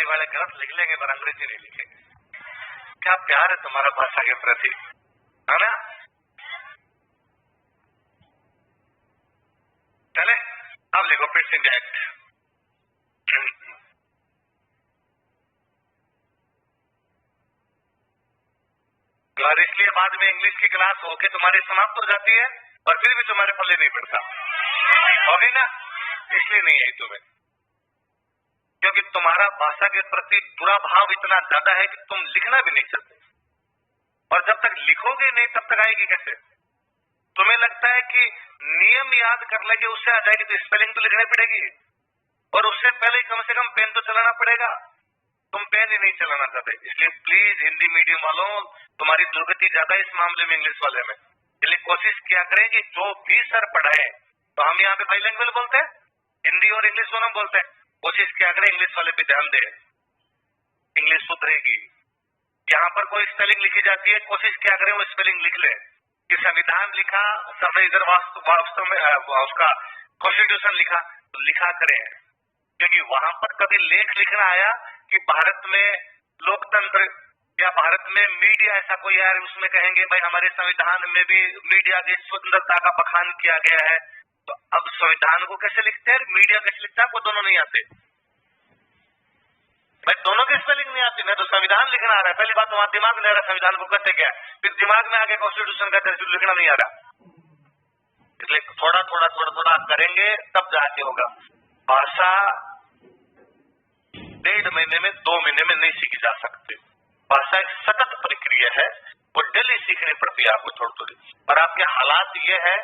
हिंदी वाले गलत लिख लेंगे पर अंग्रेजी नहीं लिखेंगे। क्या प्यार है तुम्हारा भाषा के प्रति, है ना? चले अब लिखो फिट इंडिया एक्ट। और इसलिए बाद में इंग्लिश की क्लास होके तुम्हारी समाप्त हो जाती है और फिर भी तुम्हारे पल्ले नहीं पड़ता, होगी ना? इसलिए नहीं आई तुम्हें, क्योंकि तुम्हारा भाषा के प्रति बुरा भाव इतना ज्यादा है कि तुम लिखना भी नहीं चाहते, और जब तक लिखोगे नहीं तब तक आएगी कैसे? तुम्हें लगता है कि नियम याद कर लेंगे उससे आ जाएगी, तो स्पेलिंग तो लिखनी पड़ेगी, और उससे पहले कम से कम पेन तो चलाना पड़ेगा। तुम पेन ही नहीं चलाना चाहते, इसलिए प्लीज हिंदी मीडियम वालों, तुम्हारी दुर्गति ज्यादा इस मामले में इंग्लिश वाले में, इसलिए कोशिश किया करें कि जो भी सर पढ़ाए, तो हम यहाँ पे बाई लैंग्वेज बोलते हैं, हिंदी और इंग्लिश दोनों बोलते हैं, कोशिश किया करें इंग्लिश वाले पे ध्यान दे, इंग्लिश सुधरेगी। यहाँ पर कोई स्पेलिंग लिखी जाती है, कोशिश किया करें वो स्पेलिंग लिख ले कि संविधान लिखा, सबने इधर वास्तव में उसका कॉन्स्टिट्यूशन लिखा, तो लिखा करें, क्योंकि वहां पर कभी लेख लिखना आया कि भारत में लोकतंत्र या भारत में मीडिया ऐसा कोई है, उसमें कहेंगे भाई हमारे संविधान में भी मीडिया की स्वतंत्रता का बखान किया गया है, तो अब संविधान को कैसे लिखते हैं, मीडिया कैसे लिखता है, आपको दोनों नहीं आते भाई, दोनों की स्पेलिंग नहीं आती। मैं तो संविधान लिखना आ रहा है, पहली बात तुम्हारा दिमाग नहीं आ रहा संविधान को कहते क्या, फिर दिमाग में आगे कॉन्स्टिट्यूशन का लिखना नहीं आ रहा, इसलिए थोड़ा थोड़ा थोड़ा थोड़ा करेंगे तब जाके होगा। भाषा 1.5 महीने में 2 महीने में नहीं सीखी जा सकती, भाषा एक सतत प्रक्रिया है, वो डेली सीखनी पड़ती है आपको थोड़ी थोड़ी, और आपके हालात ये है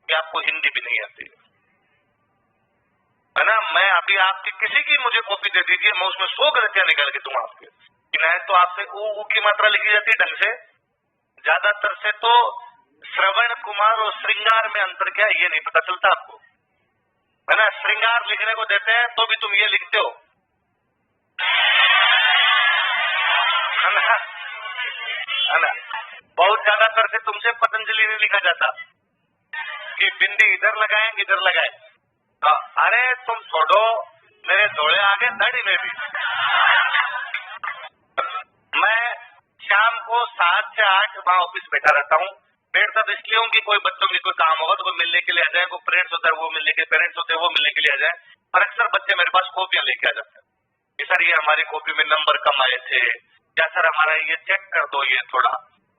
कि आपको हिंदी भी नहीं आती है ना। मैं अभी आपकी किसी की मुझे कॉपी दे दीजिए, मैं उसमें 100 गलतियां निकाल के दूं आपके, कि नहीं तो आपसे ऊ की मात्रा लिखी जाती है ढंग से, ज्यादातर से तो श्रवण कुमार और श्रृंगार में अंतर क्या है ये नहीं पता चलता आपको, है ना। श्रृंगार लिखने को देते हैं तो भी तुम ये लिखते हो, है ना। बहुत ज्यादातर से तुमसे पतंजलि नहीं लिखा जाता कि बिंदी इधर लगाएं इधर लगाएं, अरे तुम छोड़ो, मेरे दौड़े आगे दाढ़ी में भी। मैं शाम को 7 से 8 वहां ऑफिस बैठा रहता हूँ, बैठता तो इसलिए हूँ कि कोई बच्चों की कोई काम होगा तो कोई मिलने के लिए आ जाए, कोई पेरेंट्स होता है वो मिलने के, पेरेंट्स होते हैं वो मिलने के लिए आ जाए, और अक्सर बच्चे मेरे पास कॉपियां लेके आ जाते हैं कि सर ये हमारी कॉपी में नंबर कम आए थे, या सर हमारा ये चेक कर दो ये थोड़ा,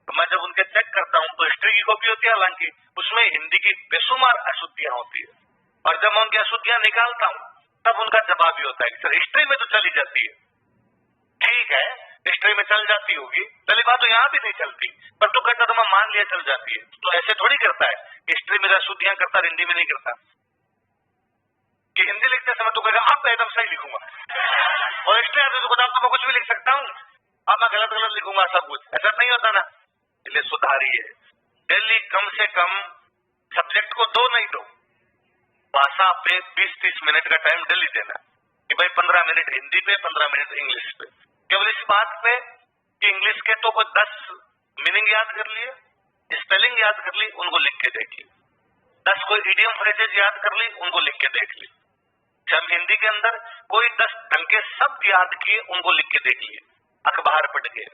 तो मैं जब उनके चेक करता हूँ तो हिस्ट्री की कॉपी होती है, हालांकि उसमें हिंदी की बेशुमार अशुद्धियां होती है, और जब मैं उनकी अशुद्धियां निकालता हूँ तब उनका जवाब भी होता है कि सर हिस्ट्री में तो चली जाती है, ठीक है हिस्ट्री में चल जाती होगी, पहली बात तो यहाँ भी नहीं चलती, पर तू कहता तो मैं मान लिया चल जाती है, तो ऐसे थोड़ी करता है, हिस्ट्री में अशुद्धियां करता हिंदी में नहीं करता, कि हिंदी लिखते समय तू कहेगा अब एकदम सही लिखूंगा, और हिस्ट्री आते तो मैं कुछ भी लिख सकता हूँ, अब मैं गलत गलत लिखूंगा सब कुछ, ऐसा नहीं होता ना। इसलिए सुधारिए, डेली कम से कम सब्जेक्ट को 2 नहीं दो, भाषा पे 20-30 मिनट का टाइम डेली देना, कि भाई 15 मिनट हिंदी पे 15 मिनट इंग्लिश पे, केवल इस बात पे कि इंग्लिश के तो कोई 10 मीनिंग याद कर लिए, स्पेलिंग याद कर ली, उनको लिख के देख ली, 10 कोई इडियम फ्रेजेज याद कर ली, उनको लिख के देख ली, जब हिंदी के अंदर कोई 10 ढंग के शब्द याद किए उनको लिख के देख लिए, अखबार पढ़ के,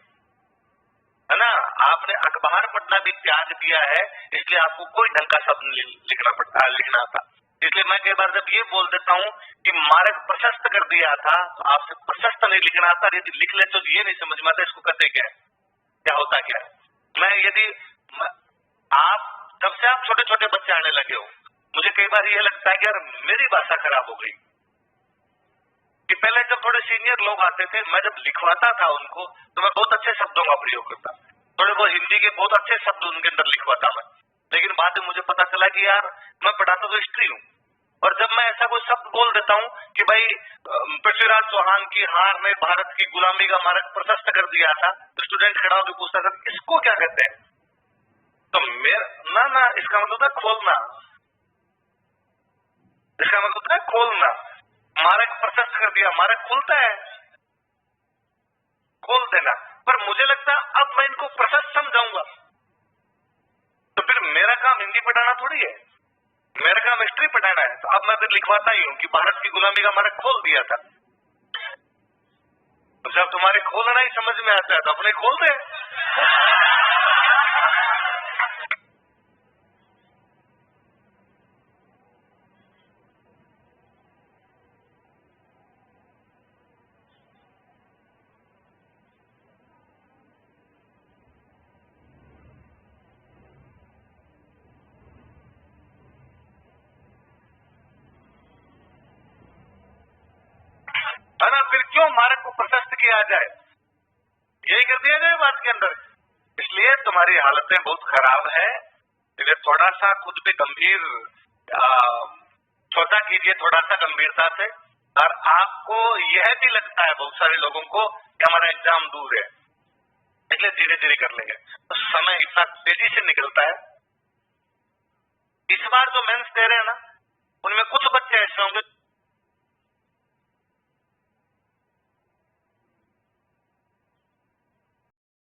है ना। आपने अखबार पढ़ना भी त्याग दिया है, इसलिए आपको कोई ढंग का शब्द लिखना था, इसलिए मैं कई बार जब ये बोल देता हूँ कि मार्ग प्रशस्त कर दिया था, तो आपसे प्रशस्त नहीं लिखना आता, यदि लिख ले तो ये नहीं समझ में आता इसको कहते क्या होता क्या है। मैं यदि आप जब से आप छोटे छोटे बच्चे आने लगे हो, मुझे कई बार ये लगता है कि यार मेरी भाषा खराब हो गई, कि पहले जब थोड़े सीनियर लोग आते थे, मैं जब लिखवाता था उनको तो मैं बहुत अच्छे शब्दों का प्रयोग करता, थोड़े बहुत हिंदी के बहुत अच्छे शब्द उनके अंदर लिखवाता मैं, लेकिन बाद में मुझे पता चला कि यार मैं पढ़ाता तो हिस्ट्री हूँ, और जब मैं ऐसा कोई शब्द बोल देता हूँ कि भाई पृथ्वीराज चौहान की हार ने भारत की गुलामी का मार्ग प्रशस्त कर दिया था, तो स्टूडेंट खड़ा होकर पूछता था इसको क्या कहते हैं, तो मेरा ना इसका मतलब था खोलना, इसका मतलब था खोलना, मार्ग प्रशस्त कर दिया, मार्ग खुलता है, खोल देना, पर मुझे लगता अब मैं इनको प्रशस्त समझाऊंगा, तो फिर मेरा काम हिंदी पढ़ाना थोड़ी है, मेरा काम हिस्ट्री पढ़ाना है, तो अब मैं फिर लिखवाता ही हूँ कि भारत की गुलामी का मार्ग खोल दिया था, जब तुम्हारे खोलना ही समझ में आता है तो अपने खोल दे। है ना, फिर क्यों मार्ग को प्रशस्त किया जाए, यही कर दिया जाए बात के अंदर। इसलिए तुम्हारी हालतें बहुत खराब है, इसलिए थोड़ा सा खुद पे गंभीर सोचा कीजिए, थोड़ा सा गंभीरता से। और आपको यह भी लगता है बहुत सारे लोगों को कि हमारा एग्जाम दूर है, इसलिए धीरे धीरे कर लेंगे, तो समय इतना तेजी से निकलता है। इस बार जो मेंस दे रहे हैं ना, उनमें कुछ बच्चे ऐसे होंगे